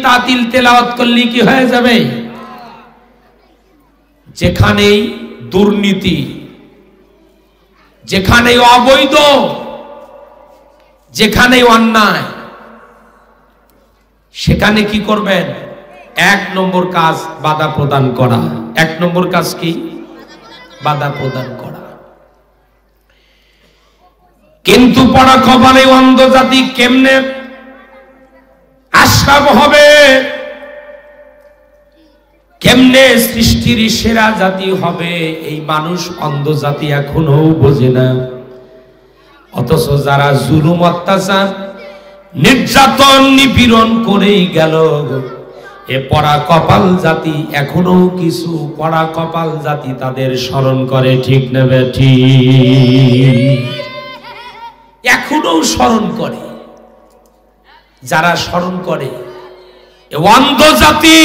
তাতিল তেলাওয়াত করলে কি হয়ে যাবে? যেখানেই দুর্নীতি, যেখানেই অবৈধ, যেখানেই অন্যায়, সেখানে কি করবেন? এক নম্বর কাজ বাধা প্রদান করা। এক নম্বর কাজ কি? বাধা প্রদান করা। কিন্তু পড়া কপালে অন্ধ জাতি কেমনে আশরাফ হবে, কেমনে সৃষ্টির সেরা জাতি হবে, এই মানুষ অন্ধ জাতি এখনো বোঝে না। অথচ যারা জুলুম, অত্যাচার, নির্যাতন, নিপীড়ন করেই গেল, এ পড়া কপাল জাতি এখনো কিছু পড়া কপাল জাতি তাদের স্মরণ করে। ঠিক না বেঠি? এখনো স্মরণ করে। যারা স্মরণ করে অন্ধ জাতি,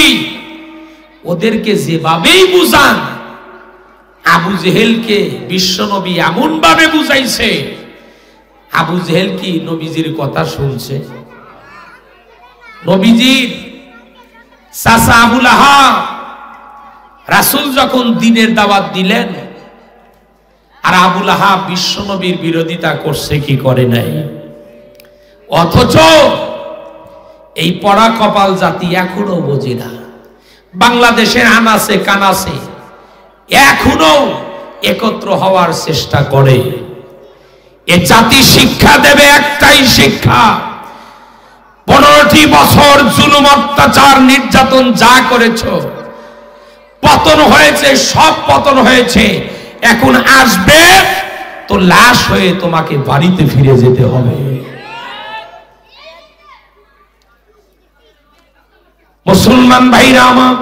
ওদেরকে যেভাবেই বুঝান, আবু জেহেলকে বিশ্বনবী এমন ভাবে বুঝাইছে, আবু জেহেল কি নবীজির কথা শুনছে? নবীজির চাচা আবু লাহাব রাসূল যখন দ্বীনের দাওয়াত দিলেন, আর আবু লাহাব বিশ্বনবীর বিরোধিতা করছে কি করে নাই? অথচ এই পড়া কপাল জাতি এখনো বোঝে না। বাংলাদেশের আনাচে কানাচে এখনো একত্র হওয়ার চেষ্টা করে। এ জাতি শিক্ষা দেবে একটাই শিক্ষা, 15টি বছর জুলুম, অত্যাচার, নির্যাতন যা করেছ, পতন হয়েছে, সব পতন হয়েছে। এখন আসবে তো লাশ হয়ে তোমাকে বাড়িতে ফিরে যেতে হবে। মুসলমান ভাইরা আমার,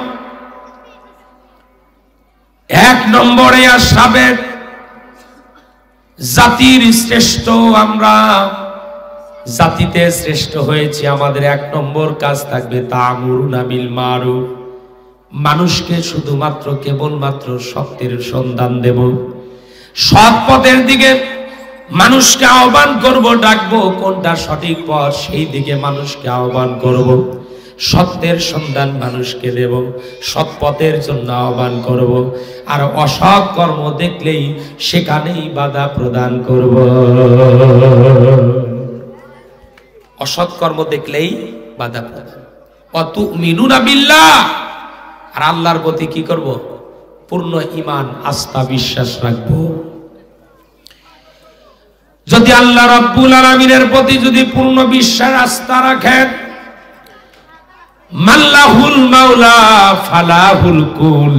এক নম্বরে আশরাফের জাতির শ্রেষ্ঠ আমরা, জাতিতে শ্রেষ্ঠ হয়েছে। আমাদের এক নম্বর কাজ থাকবে তা'মুরুনা বিল মারুফ, মানুষকে শুধুমাত্র কেবলমাত্র সত্যের সন্ধান দেব, সৎ পথের দিকে মানুষকে আহ্বান করব, ডাকবো কোনটা সঠিক পথ সেই দিকে মানুষকে আহ্বান করব, সত্যের সন্ধান মানুষকে দেব, সৎ পথের জন্য আহ্বান করব। আর অসৎ কর্ম দেখলেই সেখানেই বাধা প্রদান করব। অসৎ কর্ম দেখলেই বাধা প্রদান। ওয়াতুমিনুনা বিল্লাহ, আর আল্লাহর প্রতি কি করব? পূর্ণ ঈমান, আস্থা, বিশ্বাস রাখব। যদি আল্লাহ রাব্বুল আলামিনের প্রতি যদি পূর্ণ বিশ্বাস, আস্থা রাখেন, মাল্লাহুল মাওলা ফালাহুল কুল,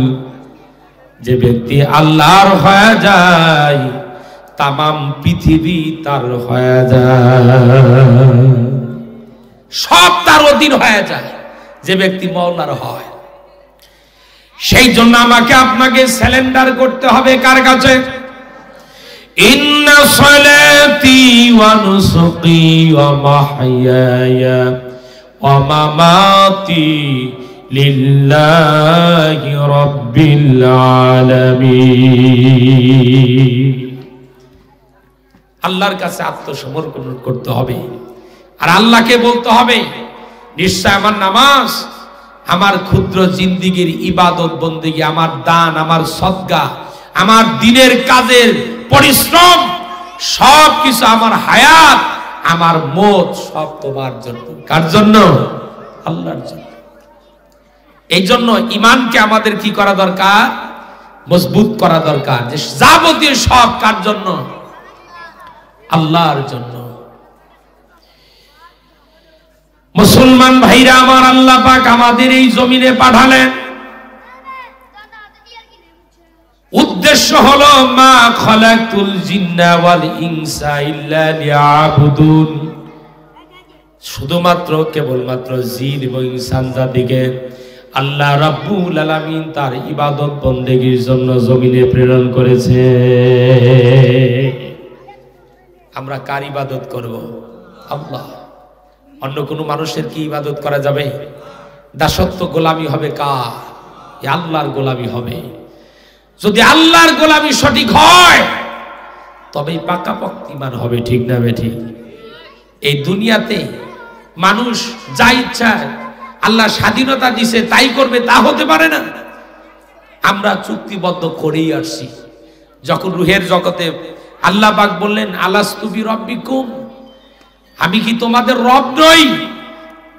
যে ব্যক্তি আল্লাহর হয়ে যায় তামাম পৃথিবী তার হয়ে যায়, সব তার অধীন হয়ে যায় যে ব্যক্তি মাওলার হয়। সেই জন্য আমাকে আপনাকে সারেন্ডার করতে হবে কার কাছে? ইন্না সালাতি ওয়া নুসুকি ওয়া মাহইয়ায়া ওয়া মামাতি লিল্লাহি রাব্বিল আলামিন। আল্লাহর কাছে আত্মসমর্পণ করতে হবে, আর আল্লাহকে বলতে হবে নিশ্চয় আমার নামাজ, আমার ক্ষুদ্র জিন্দিগির ইবাদত বন্দেগী, আমার দান, আমার সদকা, আমার দিনের কাজের পরিশ্রম, সব কিছু, আমার হায়াত, আমার মত, সব তোমার জন্য। কার জন্য? আল্লাহর জন্য। এই জন্য ঈমানকে আমাদের কি করা দরকার? মজবুত করা দরকার, যে যাবতীয় সব কার জন্য? আল্লাহর জন্য। মুসলমান ভাইরা আমার, আল্লাহ পাক আমাদের এই জমিনে পাঠালেন, উদ্দেশ্য হলো মা খালাকতুল জিন্না ওয়াল ইনসা ইল্লা লিয়াবুদুন, শুধুমাত্র কেবলমাত্র জিন এবং ইনসান জাতিকে আল্লাহ রাব্বুল আলামিন তার ইবাদত বন্দেগীর জন্য জমিনে প্রেরণ করেছে। আমরা কার ইবাদত করব? আল্লাহ। অন্য কোনো মানুষের কি ইবাদত করা যাবে? দাসত্ব, গোলামি হবে কার? আল্লাহর গোলামি হবে। যদি আল্লাহর গোলামি সঠিক হয় তবেই পাকাপোক্ত ঈমান হবে। ঠিক না বেঠিক? এই দুনিয়াতে মানুষ যা ইচ্ছা আল্লাহ স্বাধীনতা দিছে তাই করবে, তা হতে পারে না। আমরা চুক্তিবদ্ধ করেই আসছি। যখন রুহের জগতে আল্লাহ পাক বললেন আলাস্তু বিরব্বিকুম, আমি কি তোমাদের রব নই?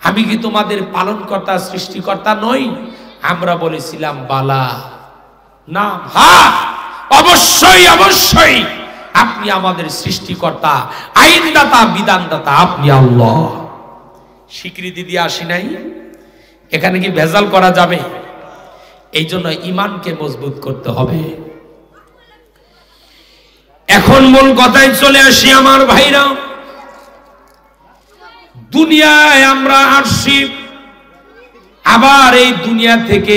আমি কি তোমাদের পালনকর্তা সৃষ্টিকর্তা নই? আমরা বলেছিলাম বালা, না, হ্যাঁ, অবশ্যই অবশ্যই আপনি আমাদের সৃষ্টিকর্তা, আইনদাতা, বিধানদাতা, আপনি আল্লাহ। স্বীকৃতি দিয়ে আসি নাই। এখানে কি ভেজাল করা যাবে? এই জন্য ঈমানকে মজবুত করতে হবে। এখন মূল কথায় চলে আসি আমার ভাইরা। দুনিয়ায় আমরা আসছি, আবার এই দুনিয়া থেকে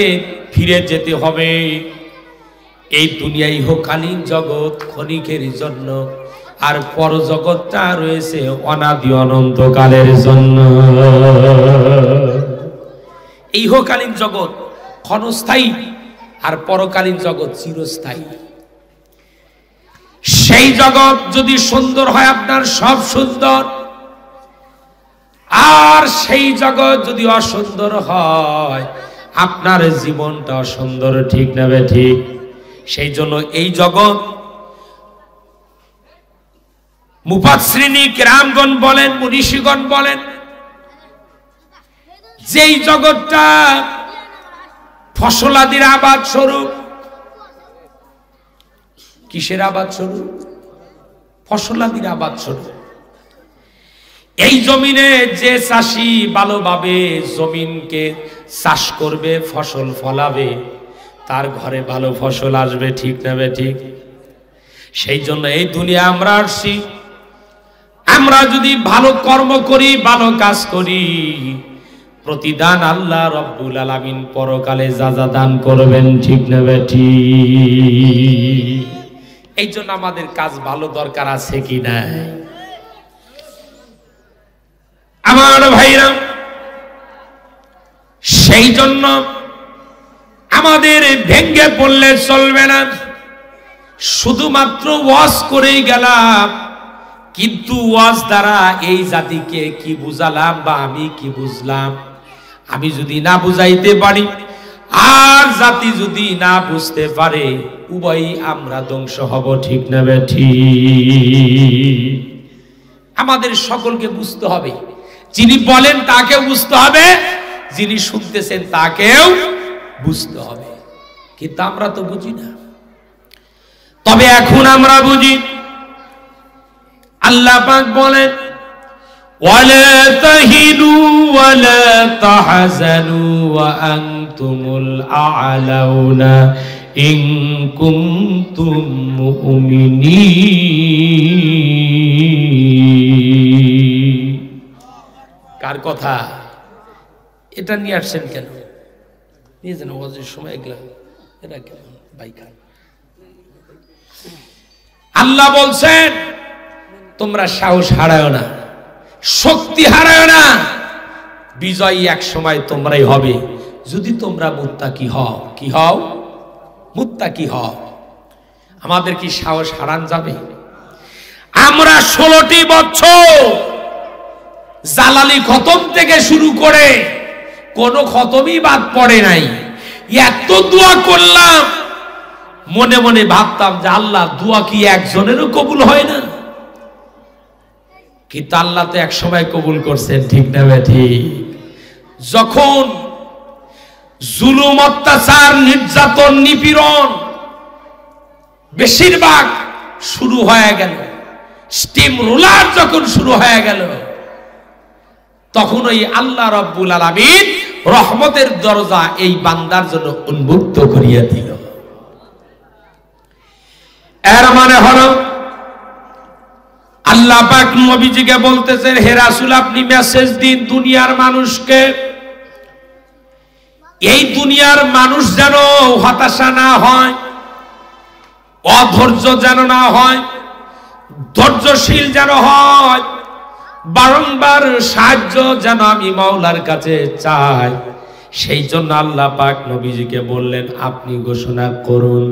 ফিরে যেতে হবে। এই দুনিয়া ইহকালীন জগৎ, ক্ষণিকের জন্য, আর পরজগৎটা রয়েছে অনাদি অনন্তকালের জন্য। ইহকালীন জগৎ ক্ষণস্থায়ী, আর পরকালীন জগৎ চিরস্থায়ী। সেই জগৎ যদি সুন্দর হয়, আপনার সব সুন্দর, আর সেই জগৎ যদি অসুন্দর হয়, আপনার জীবনটা অসুন্দর, ঠিক না বে ঠিক? সেই জন্য এই জগৎ, মুফাসসিরিন কিরামগণ বলেন, মুনিশিগণ বলেন, যেই জগৎটা ফসলাদির আবাদ স্বরূপ। কিসের আবাদ স্বরূপ? ফসলাদির আবাদ স্বরূপ। এই জমিনে যে চাষি ভালোভাবে জমিনকে চাষ করবে, ফসল ফলাবে, তার ঘরে ভালো ফসল আসবে, ঠিক না বে ঠিক? সেই জন্য এই দুনিয়া আমরা আসছি, আমরা যদি ভালো কর্ম করি, ভালো কাজ করি, প্রতিদান আল্লাহ রব্বুল আলামিন পরকালে যা দান করবেন, ঠিক না বে ঠিক? এই জন্য আমাদের কাজ ভালো দরকার আছে কি নাই? আমার ভাইরা, সেই জন্য আমাদের ভেঙ্গে পড়লে চলবে না। শুধুমাত্র ওয়াজ করেই গেলাম, কিন্তু ওয়াজ দ্বারা এই জাতিকে কি বুঝালাম বা আমি কি বুঝলাম? আমি যদি না বুঝাইতে পারি, আর জাতি যদি না বুঝতে পারে, উভয়ই আমরা ধ্বংস হব, ঠিক না বে ঠিক? আমাদের সকলকে বুঝতে হবে। যিনি বলেন তাকেও বুঝতে হবে, যিনি শুনতেছেন তাকেও বুঝতে হবে। কিন্তু আমরা তো বুঝি না। তবে এখন আমরা বুঝি। আল্লাহ পাক বলেন, ওয়ালা তাহিনু ওয়ালা তাহজানু ওয়া আনতুমুল আ'লাউনা ইন কুনতুম মুমিনিন। কার কথা? এটা নিয়ে আসছেন কেন? নিয়ে যেন ওয়াজের সময় গেলাম, এটা কেন ভাই খান? আল্লাহ বলছেন, তোমরা সাহস হারায়ো না, শক্তি হারায়ো না, বিজয়ী এক সময় তোমরাই হবে, যদি তোমরা মুত্তাকি হও। কি হও? মুত্তাকি হও। আমাদের কি সাহস হারান যাবে? আমরা 16টি বছর জালালি খতম থেকে শুরু করে কোন খতমই বাদ পড়ে নাই। এত দোয়া করলাম, মনে মনে ভাবতাম যে আল্লাহ, দোয়া কি একজনেরও কবুল হয় না? কিন্তু আল্লাহ তো এক সময় কবুল করছেন, ঠিক না বে ঠিক? যখন জুলুম, অত্যাচার, নির্যাতন, নিপীড়ন বেশিরভাগ শুরু হয়ে গেল, স্টিম রোলার যখন শুরু হয়ে গেল, তখন ওই আল্লাহ রব্বুল আলামিন রহমতের দরজা এই বান্দার জন্য উন্মুক্ত করিয়া দিল। এর মানে হলো আল্লাহ পাক নবীজিকে বলতেছেন, হে রাসূল, আপনি মেসেজ দিন দুনিয়ার মানুষকে, এই দুনিয়ার মানুষ যেন হতাশা না হয়, অধৈর্য যেন না হয়, ধৈর্যশীল যেন হয়, বারংবার সাহায্য যেন আমি মাওলার কাছে চাই। সেই জন্য আল্লাহ পাক নবীজিকে বললেন, আপনি ঘোষণা করুন,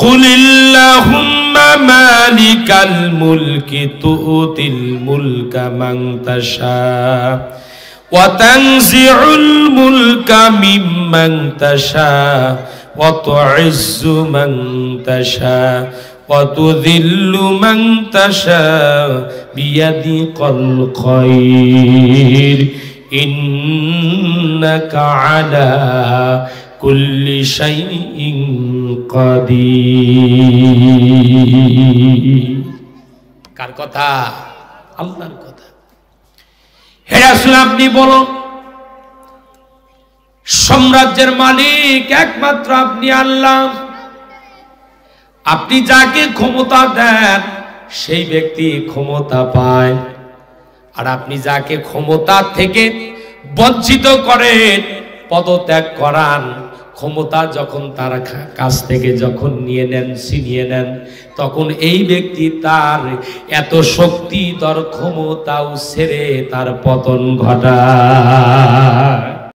কুলিল্লাহুম্মা মালিকাল মুলকি তুতিল মুলকা মান তাশা ওয়া তানজিউল মুলকা মিম্মান তাশা ওয়া তুইজ্জু মান তাশা ওয়া তুযিল্লু মান তাশা বিয়াদিকাল খায়র ইন্নাকা আলা কুল্লি শাইইন কাদির। কার কথা? আল্লাহর কথা। হে রাসূল, আপনি বলুন, সাম্রাজ্যের মালিক একমাত্র আপনি আল্লাহ। আপনি যাকে ক্ষমতা দেন সেই ব্যক্তি ক্ষমতা পায়, আর আপনি যাকে ক্ষমতা থেকে বঞ্চিত করেন, পদত্যাগ করান, ক্ষমতা যখন তার কাছ থেকে যখন নিয়ে নেন, ছিনিয়ে নেন, তখন এই ব্যক্তি তার এত শক্তিধর ক্ষমতাও ছেড়ে তার পতন ঘটায়।